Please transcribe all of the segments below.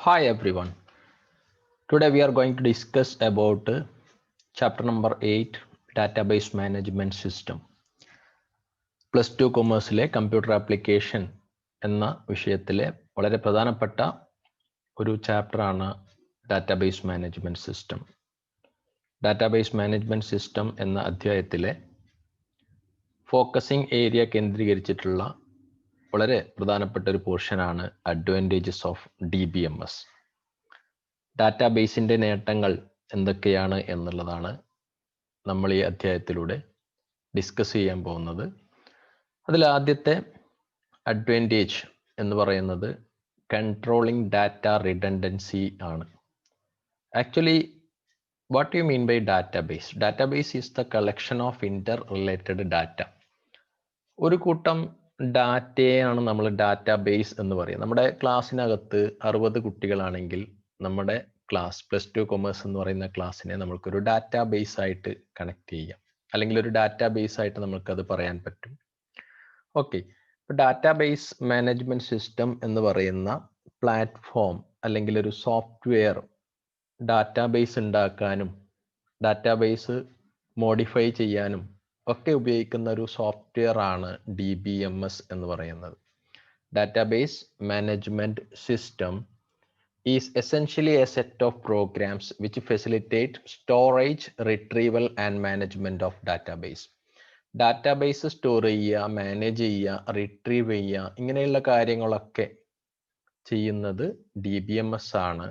Hi everyone. Today we are going to discuss about chapter number 8 database management system. +2 കൊമേഴ്സിലെ computer application എന്ന വിഷയത്തിലെ വളരെ പ്രധാനപ്പെട്ട ഒരു ചാപ്റ്ററാണ് database management system. Database management system എന്ന അധ്യായത്തിലെ ഫോക്കസിംഗ് ഏരിയ കേന്ദ്രീകരിച്ചിട്ടുള്ള വളരെ പ്രധാനപ്പെട്ട ഒരു പോർഷനാണ് അഡ്വാൻറ്റേജസ് ഓഫ് DBMS. ഡാറ്റാബേസിൻ്റെ നേട്ടങ്ങൾ എന്തൊക്കെയാണ് എന്നുള്ളതാണ് നമ്മൾ ഈ അധ്യായത്തിലൂടെ ഡിസ്കസ് ചെയ്യാൻ പോകുന്നത്. അതിൽ ആദ്യത്തെ അഡ്വാൻറ്റേജ് എന്ന് പറയുന്നത് കൺട്രോളിംഗ് ഡാറ്റ റിഡൻഡൻസി ആണ്. Actually what you mean by database? Database is the collection of interrelated data. ഒരു കൂട്ടം ഡാറ്റയാണ് നമ്മൾ ഡാറ്റാബേസ് എന്ന് പറയുന്നത്. നമ്മുടെ ക്ലാസ്സിനകത്ത് 60 കുട്ടികളാണെങ്കിൽ നമ്മുടെ ക്ലാസ് +2 കൊമേഴ്സ് എന്ന് പറയുന്ന ക്ലാസ്സിനെ നമുക്കൊരു ഡാറ്റാബേസ് ആയിട്ട് കണക്ട് ചെയ്യാം, അല്ലെങ്കിൽ ഒരു ഡാറ്റാബേസ് ആയിട്ട് നമുക്കത് പറയാൻ പറ്റും. ഓക്കെ, ഡാറ്റാബേസ് മാനേജ്മെന്റ് സിസ്റ്റം എന്ന് പറയുന്ന പ്ലാറ്റ്ഫോം അല്ലെങ്കിൽ ഒരു സോഫ്റ്റ്വെയർ ഡാറ്റാബേസ് ഉണ്ടാക്കാനും ഡാറ്റാബേസ് മോഡിഫൈ ചെയ്യാനും ഒക്കെ ഉപയോഗിക്കുന്ന ഒരു സോഫ്റ്റ്വെയർ ആണ് DBMS എന്ന് പറയുന്നത്. Database management system is essentially a set of programs which facilitate storage, retrieval and management of database. Database store ചെയ്യുക, മാനേജ് ചെയ്യുക, റിട്രീവ് ചെയ്യുക, ഇങ്ങനെയുള്ള കാര്യങ്ങളൊക്കെ ചെയ്യുന്നത് DBMS ആണ്.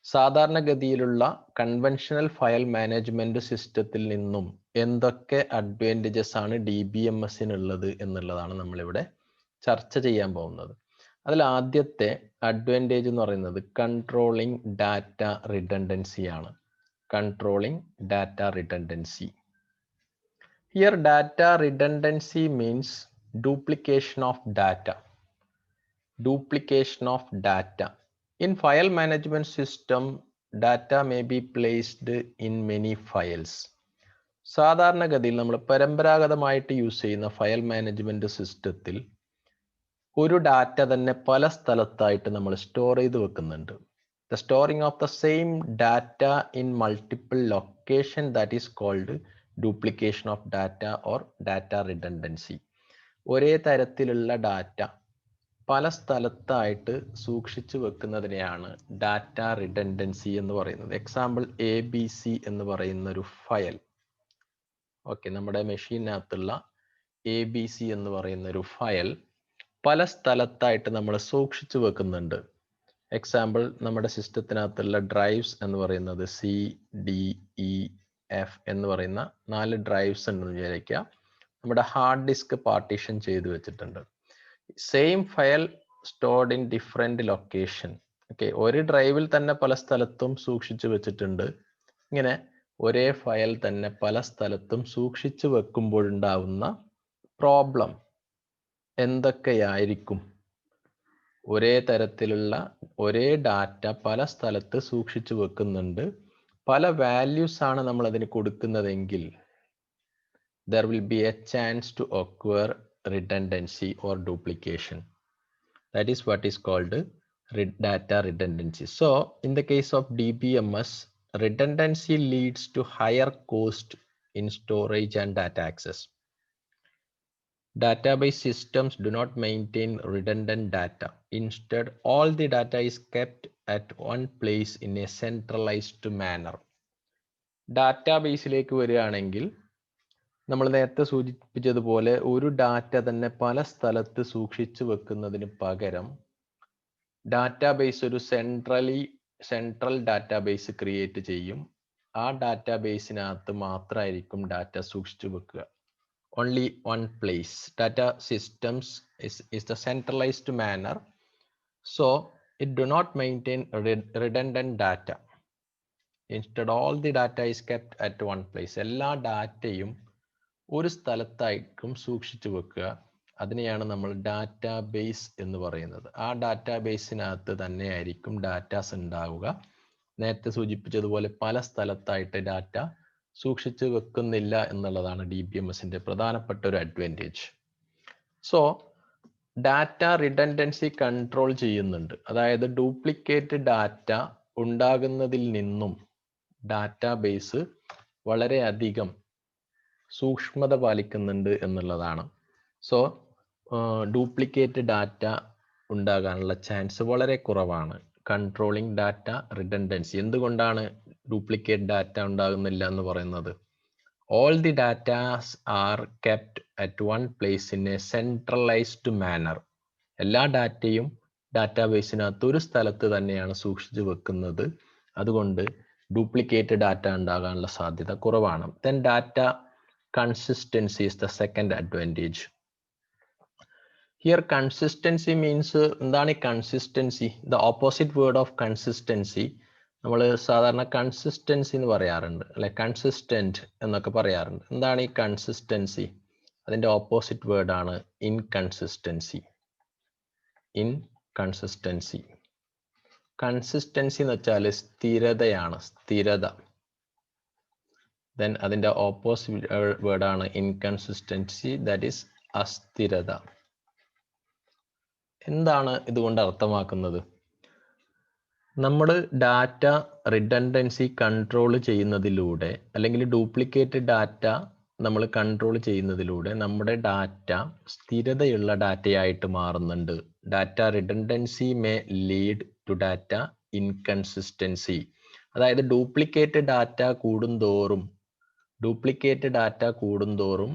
സാധാരണഗതിയിലുള്ള കൺവെൻഷണൽ ഫയൽ മാനേജ്മെന്റ് സിസ്റ്റത്തിൽ നിന്നും എന്തൊക്കെ അഡ്വാൻറ്റേജസ് ആണ് DBMSനുള്ളത് എന്നുള്ളതാണ് നമ്മളിവിടെ ചർച്ച ചെയ്യാൻ പോകുന്നത്. അതിൽ ആദ്യത്തെ അഡ്വാൻറ്റേജ് എന്ന് പറയുന്നത് കൺട്രോളിംഗ് ഡാറ്റ റിഡൻഡൻസി ആണ്. Controlling data redundancy. Here data redundancy means duplication of data. Duplication of data. In file management system data may be placed in many files. സാധാരണഗതിയിൽ നമ്മൾ പരമ്പരാഗതമായിട്ട് യൂസ് ചെയ്യുന്ന ഫയൽ മാനേജ്മെന്റ് സിസ്റ്റത്തിൽ ഒരു data തന്നെ പല സ്ഥലത്തായിട്ട് നമ്മൾ സ്റ്റോർ ചെയ്ത് വെക്കുന്നുണ്ട്. The storing of the same data in multiple location, that is called duplication of data or data redundancy. ഒരേ തരത്തിലുള്ള ഡാറ്റ പല സ്ഥലത്തായിട്ട് സൂക്ഷിച്ചു വെക്കുന്നതിനെയാണ് ഡാറ്റ റിഡൻഡൻസി എന്ന് പറയുന്നത്. എക്സാമ്പിൾ ABC എന്ന് പറയുന്ന ഒരു ഫയൽ. ഓക്കെ, നമ്മുടെ മെഷീനകത്തുള്ള ABC എന്ന് പറയുന്ന ഒരു ഫയൽ പല സ്ഥലത്തായിട്ട് നമ്മൾ സൂക്ഷിച്ചു വെക്കുന്നുണ്ട്. എക്സാമ്പിൾ നമ്മുടെ സിസ്റ്റത്തിനകത്തുള്ള ഡ്രൈവ്സ് എന്ന് പറയുന്നത് CDEF എന്ന് പറയുന്ന 4 ഡ്രൈവ്സ് ഉണ്ടെന്ന് വിചാരിക്കുക. നമ്മുടെ ഹാർഡ് ഡിസ്ക് പാർട്ടീഷൻ ചെയ്ത് വെച്ചിട്ടുണ്ട്. Same file stored in different location. Okay, ഒരു ഡ്രൈവിൽ തന്നെ പല സ്ഥലത്തും സൂക്ഷിച്ചു വെച്ചിട്ടുണ്ട്. ഇങ്ങനെ ഒരേ ഫയൽ തന്നെ പല സ്ഥലത്തും സൂക്ഷിച്ചു വെക്കുമ്പോഴുണ്ടാവുന്ന പ്രോബ്ലം എന്തൊക്കെയായിരിക്കും? ഒരേ തരത്തിലുള്ള ഒരേ ഡാറ്റ പല സ്ഥലത്ത് സൂക്ഷിച്ചു വെക്കുന്നുണ്ട്, പല വാല്യൂസ് ആണ് നമ്മൾ അതിന് കൊടുക്കുന്നതെങ്കിൽ there will be a chance to occur redundancy or duplication. That is what is called data redundancy. So in the case of DBMS, redundancy leads to higher cost in storage and data access. Database systems do not maintain redundant data. Instead, all the data is kept at one place in a centralized manner. ഡാറ്റാബേസിലേക്ക് വരികയാണെങ്കിൽ നമ്മൾ നേരത്തെ സൂചിപ്പിച്ചതുപോലെ ഒരു data തന്നെ പല സ്ഥലത്ത് സൂക്ഷിച്ചു വെക്കുന്നതിന് പകരം ഡാറ്റാബേസ് ഒരു സെൻട്രൽ ഡാറ്റാബേസ് ക്രിയേറ്റ് ചെയ്യും. ആ ഡാറ്റാബേസിനകത്ത് മാത്രമായിരിക്കും ഡാറ്റ സൂക്ഷിച്ചു വെക്കുക. Only one place. Data systems is the centralized manner, so it do not maintain redundant data. Instead, all the data is kept at one place. എല്ലാ ഡാറ്റയും ഒരു സ്ഥലത്തായിരിക്കും സൂക്ഷിച്ചു വെക്കുക. അതിനെയാണ് നമ്മൾ ഡാറ്റാബേസ് എന്ന് പറയുന്നത്. ആ ഡാറ്റാബേസിനകത്ത് തന്നെയായിരിക്കും ഡാറ്റാസ് ഉണ്ടാവുക. നേരത്തെ സൂചിപ്പിച്ചതുപോലെ പല സ്ഥലത്തായിട്ട് ഡാറ്റ സൂക്ഷിച്ചു വെക്കുന്നില്ല എന്നുള്ളതാണ് DBMSന്റെ പ്രധാനപ്പെട്ട ഒരു advantage. So data redundancy control ചെയ്യുന്നുണ്ട്. അതായത് ഡ്യൂപ്ലിക്കേറ്റ് ഡാറ്റ ഉണ്ടാകുന്നതിൽ നിന്നും ഡാറ്റാബേസ് വളരെയധികം സൂക്ഷ്മത പാലിക്കുന്നുണ്ട് എന്നുള്ളതാണ്. സോ ഡ്യൂപ്ലിക്കേറ്റ് ഡാറ്റ ഉണ്ടാകാനുള്ള ചാൻസ് വളരെ കുറവാണ്. Controlling data redundancy. എന്തുകൊണ്ടാണ് ഡ്യൂപ്ലിക്കേറ്റ് ഡാറ്റ ഉണ്ടാകുന്നില്ല എന്ന് പറയുന്നത്? All the data are kept at one place in a centralized manner. എല്ലാ ഡാറ്റയും ഡാറ്റാബേസിനകത്ത് ഒരു സ്ഥലത്ത് തന്നെയാണ് സൂക്ഷിച്ചു വെക്കുന്നത്. അതുകൊണ്ട് ഡ്യൂപ്ലിക്കേറ്റ് ഡാറ്റ ഉണ്ടാകാനുള്ള സാധ്യത കുറവാണ്. Then data consistency is the second advantage. Here consistency means എന്താണ് consistency? The opposite word of consistency. നമ്മൾ സാധാരണ കൺസിസ്റ്റൻസി എന്ന് പറയാറുണ്ട് അല്ലെ, കൺസിസ്റ്റന്റ് എന്നൊക്കെ പറയാറുണ്ട്. എന്താണ് ഈ കൺസിസ്റ്റൻസി? അതിന്റെ ഓപ്പോസിറ്റ് വേർഡ് ആണ് ഇൻകൺസിസ്റ്റൻസി. ഇൻകൺസിസ്റ്റൻസി. കൺസിസ്റ്റൻസി എന്ന് വെച്ചാൽ സ്ഥിരതയാണ്, സ്ഥിരത. ദെൻ അതിന്റെ ഓപ്പോസിറ്റ് വേർഡ് ആണ് ഇൻകൺസിസ്റ്റൻസി, ദാറ്റ് ഈസ് അസ്ഥിരത. എന്താണ് ഇതുകൊണ്ട് അർത്ഥമാക്കുന്നത്? നമ്മൾ ഡാറ്റ റിഡൻഡൻസി കൺട്രോൾ ചെയ്യുന്നതിലൂടെ അല്ലെങ്കിൽ ഡ്യൂപ്ലിക്കേറ്റ് ഡാറ്റ നമ്മൾ കൺട്രോൾ ചെയ്യുന്നതിലൂടെ നമ്മുടെ ഡാറ്റ സ്ഥിരതയുള്ള ഡാറ്റയായിട്ട് മാറുന്നുണ്ട്. Data redundancy may lead to data inconsistency. അതായത് ഡ്യൂപ്ലിക്കേറ്റ് ഡാറ്റ കൂടുന്തോറും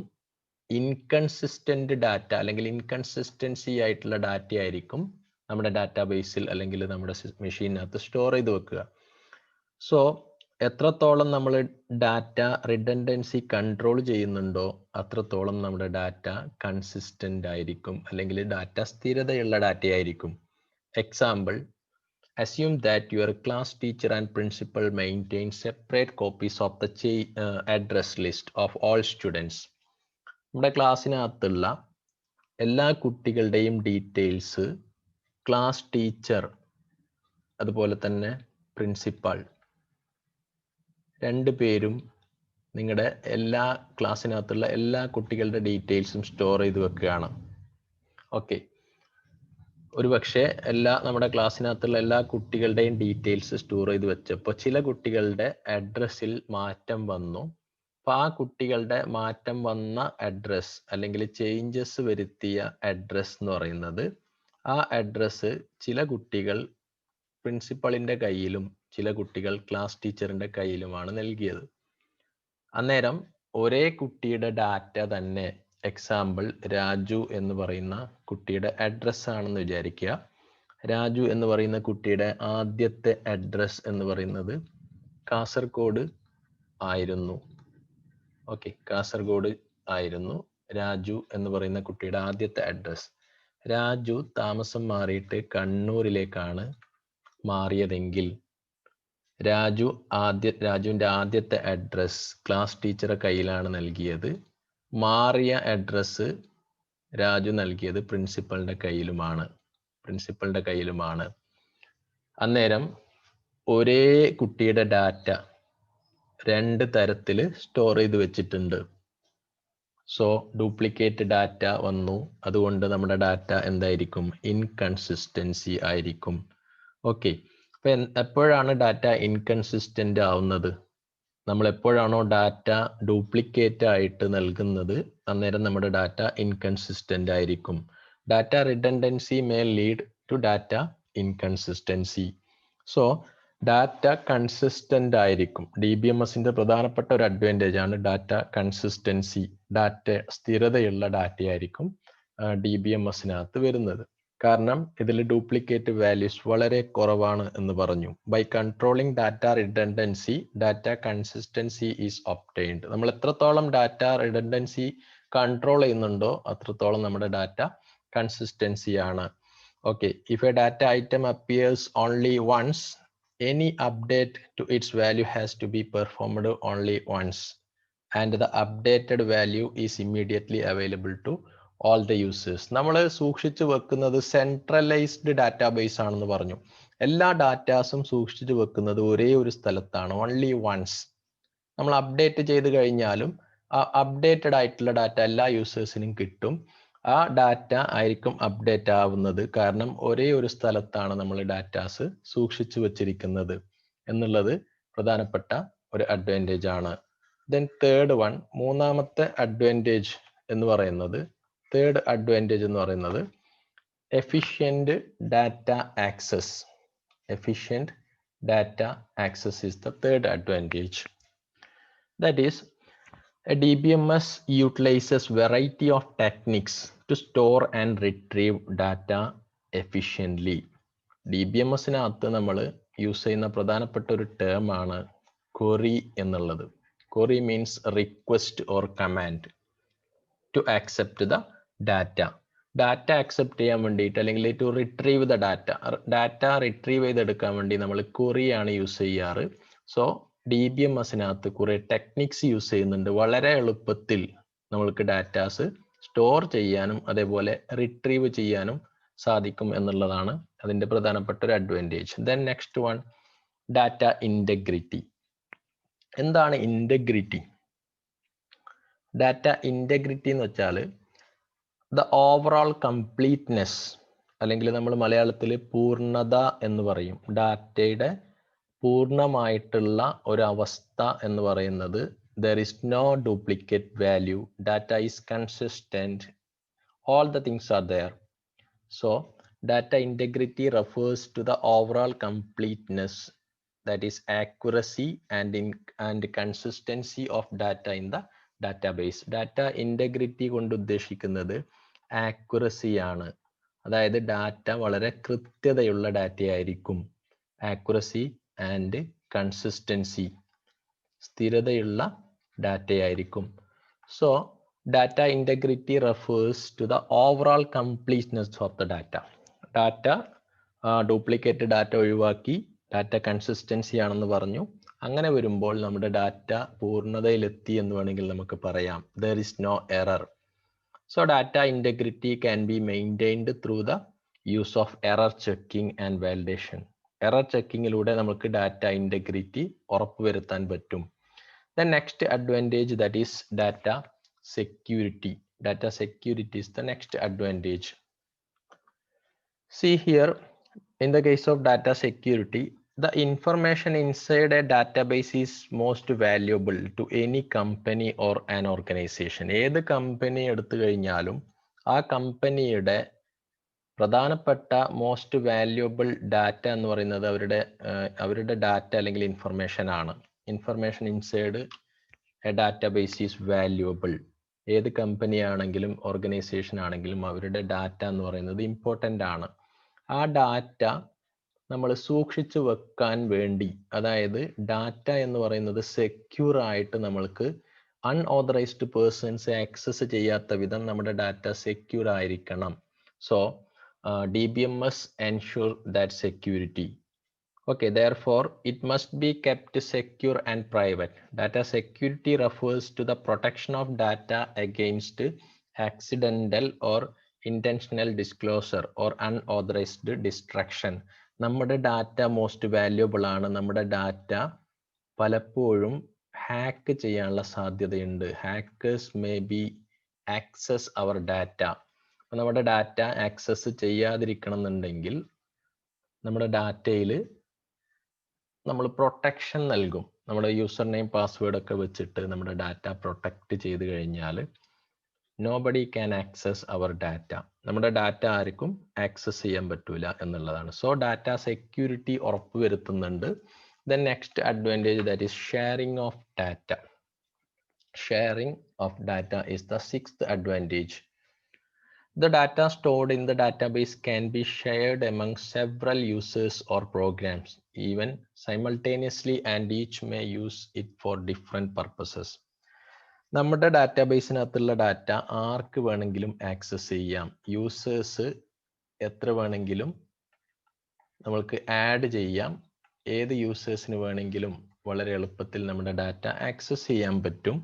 ഇൻകൺസിസ്റ്റന്റ് ഡാറ്റ അല്ലെങ്കിൽ ഇൻകൺസിസ്റ്റൻസി ആയിട്ടുള്ള ഡാറ്റ ആയിരിക്കും നമ്മുടെ ഡാറ്റാബേസിൽ അല്ലെങ്കിൽ നമ്മുടെ മെഷീനകത്ത് സ്റ്റോർ ചെയ്ത് വെക്കുക. സോ എത്രത്തോളം നമ്മൾ ഡാറ്റ റിഡൻഡൻസി കൺട്രോൾ ചെയ്യുന്നുണ്ടോ അത്രത്തോളം നമ്മുടെ ഡാറ്റ കൺസിസ്റ്റന്റ് ആയിരിക്കും അല്ലെങ്കിൽ ഡാറ്റ സ്ഥിരതയുള്ള ഡാറ്റ ആയിരിക്കും. Example, assume that your class teacher and principal maintain separate copies of the address list of all students. നമ്മുടെ ക്ലാസ്സിനകത്തുള്ള എല്ലാ കുട്ടികളുടെയും ഡീറ്റെയിൽസ് ക്ലാസ് ടീച്ചർ അതുപോലെ തന്നെ പ്രിൻസിപ്പൽ രണ്ടുപേരും നിങ്ങളുടെ എല്ലാ ക്ലാസ്സിനകത്തുള്ള എല്ലാ കുട്ടികളുടെ ഡീറ്റെയിൽസും സ്റ്റോർ ചെയ്ത് വെക്കുകയാണ്. ഓക്കെ, ഒരുപക്ഷെ നമ്മുടെ ക്ലാസ്സിനകത്തുള്ള എല്ലാ കുട്ടികളുടെയും ഡീറ്റെയിൽസ് സ്റ്റോർ ചെയ്ത് വെച്ചപ്പോൾ ചില കുട്ടികളുടെ അഡ്രസ്സിൽ മാറ്റം വന്നു. അപ്പോൾ ആ കുട്ടികളുടെ മാറ്റം വന്ന അഡ്രസ് അല്ലെങ്കിൽ ചേഞ്ചസ് വരുത്തിയ അഡ്രസ് എന്ന് പറയുന്നത്, ആ അഡ്രസ്സ് ചില കുട്ടികൾ പ്രിൻസിപ്പളിന്റെ കയ്യിലും ചില കുട്ടികൾ ക്ലാസ് ടീച്ചറിന്റെ കയ്യിലുമാണ് നൽകിയത്. അന്നേരം ഒരേ കുട്ടിയുടെ ഡാറ്റ തന്നെ, എക്സാമ്പിൾ രാജു എന്ന് പറയുന്ന കുട്ടിയുടെ അഡ്രസ് ആണെന്ന് വിചാരിക്കുക. രാജു എന്ന് പറയുന്ന കുട്ടിയുടെ ആദ്യത്തെ അഡ്രസ് എന്ന് പറയുന്നത് കാസർഗോഡ് ആയിരുന്നു. ഓക്കെ, കാസർഗോഡ് ആയിരുന്നു രാജു എന്ന് പറയുന്ന കുട്ടിയുടെ ആദ്യത്തെ അഡ്രസ്. രാജു താമസം മാറിയിട്ട് കണ്ണൂരിലേക്കാണ് മാറിയതെങ്കിൽ രാജുവിന്റെ ആദ്യത്തെ അഡ്രസ് ക്ലാസ് ടീച്ചറെ കയ്യിലാണ് നൽകിയത്. മാറിയ അഡ്രസ് രാജു നൽകിയത് പ്രിൻസിപ്പളിന്റെ കയ്യിലുമാണ്. അന്നേരം ഒരേ കുട്ടിയുടെ ഡാറ്റ രണ്ട് തരത്തിൽ സ്റ്റോർ ചെയ്ത് വെച്ചിട്ടുണ്ട്. സോ ഡ്യൂപ്ലിക്കേറ്റ് ഡാറ്റ വന്നു. അതുകൊണ്ട് നമ്മുടെ ഡാറ്റ എന്തായിരിക്കും? ഇൻകൺസിസ്റ്റൻസി ആയിരിക്കും. ഓക്കെ, അപ്പൊ എപ്പോഴാണ് ഡാറ്റ ഇൻകൺസിസ്റ്റന്റ് ആവുന്നത്? നമ്മൾ എപ്പോഴാണോ ഡാറ്റ ഡ്യൂപ്ലിക്കേറ്റ് ആയിട്ട് നൽകുന്നത് അന്നേരം നമ്മുടെ ഡാറ്റ ഇൻകൺസിസ്റ്റന്റ് ആയിരിക്കും. Data redundancy may lead to data inconsistency. So data consistent ആയിരിക്കും. DBMSന്റെ പ്രധാനപ്പെട്ട ഒരു അഡ്വാൻറ്റേജ് ആണ് ഡാറ്റ കൺസിസ്റ്റൻസി. ഡാറ്റ സ്ഥിരതയുള്ള ഡാറ്റ ആയിരിക്കും DBMSനകത്ത് വരുന്നത്. കാരണം ഇതിൽ ഡ്യൂപ്ലിക്കേറ്റ് വാല്യൂസ് വളരെ കുറവാണ് എന്ന് പറഞ്ഞു. By controlling data redundancy data consistency is obtained. നമ്മൾ എത്രത്തോളം ഡാറ്റ റിഡൻഡൻസി കൺട്രോൾ ചെയ്യുന്നുണ്ടോ അത്രത്തോളം നമ്മുടെ ഡാറ്റ കൺസിസ്റ്റൻസി ആണ്. Okay, if a data item appears only once, any update to its value has to be performed only once and the updated value is immediately available to all the users. നമ്മൾ സൂക്ഷിച്ചു വെക്കുന്നത് centralised database ആണെന്ന് പറഞ്ഞു. എല്ലാ ഡാറ്റാസും സൂക്ഷിച്ചു വെക്കുന്നത് ഒരേ ഒരു സ്ഥലത്താണ്, ഓൺലി വൺസ്. നമ്മൾ അപ്ഡേറ്റ് ചെയ്ത് കഴിഞ്ഞാലും ആ അപ്ഡേറ്റഡ് ആയിട്ടുള്ള ഡാറ്റ എല്ലാ യൂസേഴ്സിനും കിട്ടും. ആ ഡാറ്റ ആയിരിക്കും അപ്ഡേറ്റ് ആവുന്നത്. കാരണം ഒരേ ഒരു സ്ഥലത്താണ് നമ്മൾ ഡാറ്റാസ് സൂക്ഷിച്ചു വച്ചിരിക്കുന്നത് എന്നുള്ളത് പ്രധാനപ്പെട്ട ഒരു അഡ്വാൻറ്റേജ് ആണ്. ദെൻ തേർഡ് വൺ, മൂന്നാമത്തെ അഡ്വാൻറ്റേജ് എന്ന് പറയുന്നത്, തേർഡ് അഡ്വാൻറ്റേജ് എന്ന് പറയുന്നത് efficient data access. Efficient data access is the third advantage. That is, a DBMS utilizes variety of techniques to store and retrieve data efficiently. DBMSനകത്ത് നമ്മൾ use ചെയ്യുന്ന പ്രധാനപ്പെട്ട ഒരു term ആണ് query എന്നുള്ളത്. Query means request or command to accept the data. Data accept ചെയ്യാൻ വേണ്ടിയിട്ട് അല്ലെങ്കിൽ to retrieve the data retrieve ചെയ്തെടുക്കാൻ വേണ്ടി നമ്മൾ ക്വറി ആണ് യൂസ് ചെയ്യാറ്. സോ DBMSനകത്ത് കുറെ ടെക്നിക്സ് യൂസ് ചെയ്യുന്നുണ്ട്. വളരെ എളുപ്പത്തിൽ നമ്മൾക്ക് ഡാറ്റാസ് സ്റ്റോർ ചെയ്യാനും അതേപോലെ റിട്രീവ് ചെയ്യാനും സാധിക്കും എന്നുള്ളതാണ് അതിൻ്റെ പ്രധാനപ്പെട്ട ഒരു advantage. Then next one, data integrity. എന്താണ് ഇൻറ്റഗ്രിറ്റി? ഡാറ്റ ഇൻറ്റഗ്രിറ്റി എന്ന് വെച്ചാൽ ദ ഓവറോൾ കംപ്ലീറ്റ്നെസ്, അല്ലെങ്കിൽ നമ്മൾ മലയാളത്തിൽ പൂർണ്ണത എന്ന് പറയും. ഡാറ്റയുടെ പൂർണ്ണമായിട്ടുള്ള ഒരവസ്ഥ എന്ന് പറയുന്നത് there is no duplicate value, data is consistent, all the things are there. So data integrity refers to the overall completeness, that is accuracy and consistency of data in the database. Data integrity കൊണ്ട് ഉദ്ദേശിക്കുന്നത് accuracy ആണ്. അതായത് data വളരെ കൃത്യതയുള്ള data ആയിരിക്കും. Accuracy and consistency, സ്ഥിരതയുള്ള data ആയിരിക്കും. So data integrity refers to the overall completeness of the data. Data duplicate data ഒഴിവാക്കി ഡാറ്റ കൺസിസ്റ്റൻസി ആണെന്ന് പറഞ്ഞു. അങ്ങനെ വരുമ്പോൾ നമ്മുടെ ഡാറ്റ പൂർണ്ണതയിലെത്തി എന്ന് വേണമെങ്കിൽ നമുക്ക് പറയാം. there is no error. So data integrity can be maintained through the use of error checking and validation. Error checkingലൂടെ നമുക്ക് ഡാറ്റ ഇൻറ്റഗ്രിറ്റി ഉറപ്പുവരുത്താൻ പറ്റും. The next advantage, that is data security. Data security is the next advantage. See here, in the case of data security, the information inside a database is most valuable to any company or an organization. ഏത് company എടുത്തു കഴിഞ്ഞാലും ആ കമ്പനിയുടെ പ്രധാനപ്പെട്ട most valuable data എന്ന് പറയുന്നത് അവരുടെ data അല്ലെങ്കിൽ ഇൻഫർമേഷൻ ആണ്. Information inside A database is valuable. ഏത് കമ്പനി ആണെങ്കിലും ഓർഗനൈസേഷൻ ആണെങ്കിലും അവരുടെ ഡാറ്റ എന്ന് പറയുന്നത് ഇമ്പോർട്ടൻ്റ് ആണ്. ആ ഡാറ്റ നമ്മൾ സൂക്ഷിച്ചു വെക്കാൻ വേണ്ടി, അതായത് ഡാറ്റ എന്ന് പറയുന്നത് സെക്യൂർ ആയിട്ട് നമ്മൾക്ക് അൺഓതറൈസ്ഡ് പേഴ്സൺസ് ആക്സസ് ചെയ്യാത്ത വിധം നമ്മുടെ ഡാറ്റ സെക്യൂർ ആയിരിക്കണം. So DBMS ensure that security. Okay, therefore it must be kept secure and private. Data security refers to the protection of data against accidental or intentional disclosure or unauthorized destruction. നമ്മുടെ data most valuable ആണ്. നമ്മുടെ data പലപ്പോഴും hack ചെയ്യാനുള്ള സാധ്യതയുണ്ട്. Hackers may be access our data. നമ്മുടെ data access ചെയ്യാതിരിക്കണം എന്നുണ്ടെങ്കിൽ നമ്മുടെ ഡാറ്റയിൽ നമ്മൾ പ്രൊട്ടക്ഷൻ നൽകും. നമ്മുടെ യൂസർ നെയിം പാസ്വേഡ് ഒക്കെ വെച്ചിട്ട് നമ്മുടെ ഡാറ്റ പ്രൊട്ടക്റ്റ് ചെയ്ത് കഴിഞ്ഞാൽ nobody can access our data. നമ്മുടെ ഡാറ്റ ആർക്കും ആക്സസ് ചെയ്യാൻ പറ്റൂല എന്നുള്ളതാണ്. സോ ഡാറ്റ സെക്യൂരിറ്റി ഉറപ്പുവരുത്തുന്നുണ്ട്. Then next advantage, that is sharing of data. Sharing of data is the sixth advantage. The data stored in the database can be shared among several users or programs, even simultaneously, and each may use it for different purposes. നമ്മുടെ ഡാറ്റാബേസിനകത്തുള്ള data ആർക്ക് വേണമെങ്കിലും access ചെയ്യാം. Users എത്ര വേണമെങ്കിലും നമ്മൾക്ക് add ചെയ്യാം. ഏത് യൂസേഴ്സിന് വേണമെങ്കിലും വളരെ എളുപ്പത്തിൽ നമ്മുടെ ഡാറ്റ ആക്സസ് ചെയ്യാൻ പറ്റും.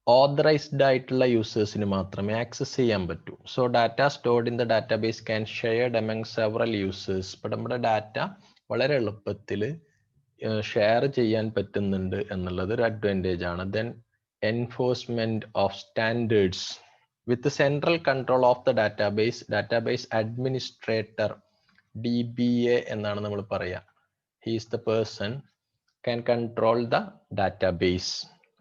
ഓതറൈസ്ഡ് ആയിട്ടുള്ള യൂസേഴ്സിന് മാത്രമേ ആക്സസ് ചെയ്യാൻ പറ്റൂ. So data stored in the database can shared among several users. ഇപ്പം നമ്മുടെ ഡാറ്റ വളരെ എളുപ്പത്തിൽ ഷെയർ ചെയ്യാൻ പറ്റുന്നുണ്ട് എന്നുള്ളത് ഒരു അഡ്വാൻറ്റേജ് ആണ്. Then enforcement of standards. with the central control of the database administrator, DBA എന്നാണ് നമ്മൾ പറയുക. He is the person can control the database.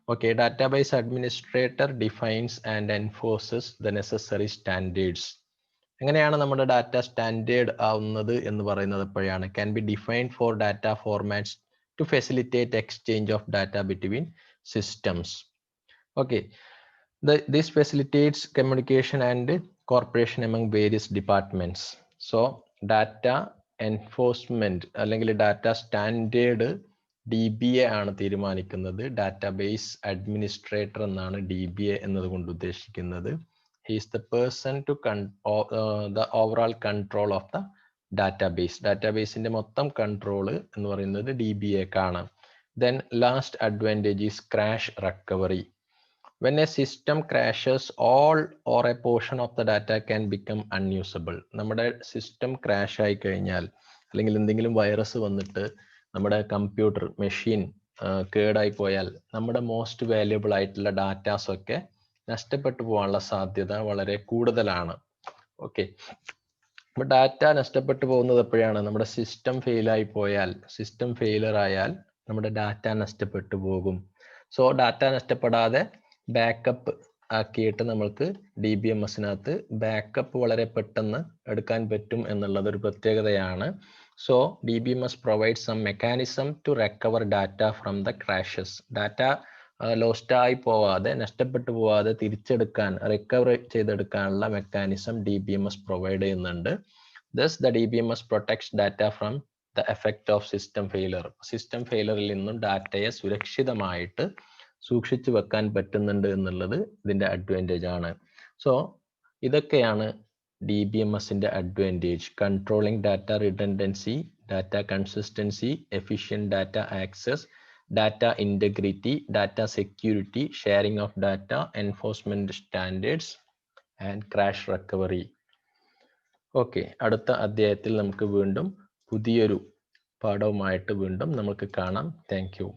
Okay, database administrator defines and enforces the necessary standards. എങ്ങനെയാണ് നമ്മുടെ data standard ആവുന്നത് എന്ന് പറയുന്നത് എപ്പോഴാണ്? Can be defined for data formats to facilitate exchange of data between systems. Okay, this facilitates communication and cooperation among various departments. So data enforcement അല്ലെങ്കിൽ data standard DBA ആണ് തീരുമാനിക്കുന്നത്. Database administrator എന്നാണ് DBA എന്നതുകൊണ്ട് ഉദ്ദേശിക്കുന്നത്. He is the person to the overall control of the database. ഡാറ്റാബേസിന്റെ മൊത്തം control എന്ന് പറയുന്നത് DBA ക്കാണ്. Then last advantage is crash recovery. When a system crashes, all or a portion of the data can become unusable. നമ്മുടെ system crash ആയി കഴിഞ്ഞാൽ അല്ലെങ്കിൽ എന്തെങ്കിലും virus വന്നിട്ട് നമ്മുടെ കമ്പ്യൂട്ടർ മെഷീൻ കേടായി പോയാൽ നമ്മുടെ മോസ്റ്റ് വാല്യുബിൾ ആയിട്ടുള്ള ഡാറ്റാസ് ഒക്കെ നഷ്ടപ്പെട്ടു പോകാനുള്ള സാധ്യത വളരെ കൂടുതലാണ്. ഓക്കെ, അപ്പൊ ഡാറ്റ നഷ്ടപ്പെട്ടു പോകുന്നത് എപ്പോഴാണ്? നമ്മുടെ സിസ്റ്റം ഫെയിലായി പോയാൽ, സിസ്റ്റം ഫെയിലർ ആയാൽ നമ്മുടെ ഡാറ്റ നഷ്ടപ്പെട്ടു പോകും. സോ ഡാറ്റ നഷ്ടപ്പെടാതെ ബാക്കപ്പ് ആക്കിയിട്ട് നമ്മൾക്ക് DBMSനകത്ത് ബാക്കപ്പ് വളരെ പെട്ടെന്ന് എടുക്കാൻ പറ്റും എന്നുള്ളത് ഒരു പ്രത്യേകതയാണ്. So DBMS provides some mechanism to recover data from the crashes. Data lost ആയി പോവാതെ, നഷ്ടപ്പെട്ടു പോവാതെ തിരിച്ചെടുക്കാൻ, റിക്കവർ ചെയ്തെടുക്കാനുള്ള മെക്കാനിസം DBMS പ്രൊവൈഡ് ചെയ്യുന്നുണ്ട്. Thus the DBMS protects data from the effect of system failure. System ഫെയിലറിൽ നിന്നും ഡാറ്റയെ സുരക്ഷിതമായിട്ട് സൂക്ഷിച്ചു വെക്കാൻ പറ്റുന്നുണ്ട് എന്നുള്ളത് ഇതിന്റെ അഡ്വാൻറ്റേജ് ആണ്. സോ ഇതൊക്കെയാണ് DBMSന്റെ advantage: controlling data redundancy, data consistency, efficient data access, data integrity, data security, sharing of data, enforcement standards and crash recovery. Okay, അടുത്ത അധ്യായത്തിൽ നമുക്ക് വീണ്ടും പുതിയൊരു പാഠവുമായിട്ട് വീണ്ടും നമുക്ക് കാണാം. Thank U.